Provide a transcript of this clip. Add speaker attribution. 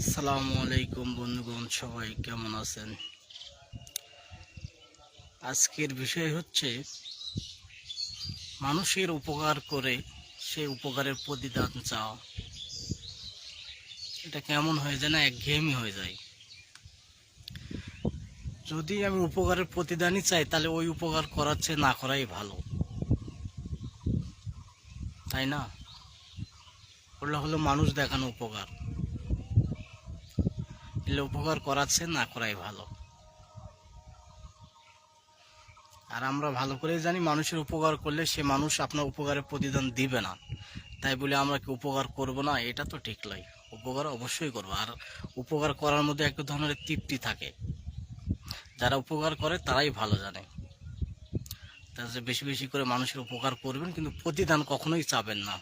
Speaker 1: আসসালামু আলাইকুম বন্ধুগণ, সবাই কেমন আছেন? আজকের বিষয় হচ্ছে মানুষের উপকার করে সেই উপকারের প্রতিদান চাওয়া। এটা কেমন হয়ে যায় না, একঘেয়েমি হয়ে যায়। যদি আমি উপকারের প্রতিদানই চাই তাহলে ওই উপকার করার চেয়ে না করাই ভালো, তাই না? ওগুলো হলো মানুষ দেখানো উপকার, এলে উপকার করার চেয়ে না করাই ভালো। আর আমরা ভালো করেই জানি মানুষের উপকার করলে সে মানুষ আপনার উপকারের প্রতিদান দিবে না, তাই বলে আমরা কি উপকার করব না? এটা তো ঠিক নয়। উপকার অবশ্যই করবো। আর উপকার করার মধ্যে একটা ধরনের তৃপ্তি থাকে। যারা উপকার করে তারাই ভালো জানে। তার যে বেশি বেশি করে মানুষের উপকার করবেন, কিন্তু প্রতিদান কখনোই চাবেন না।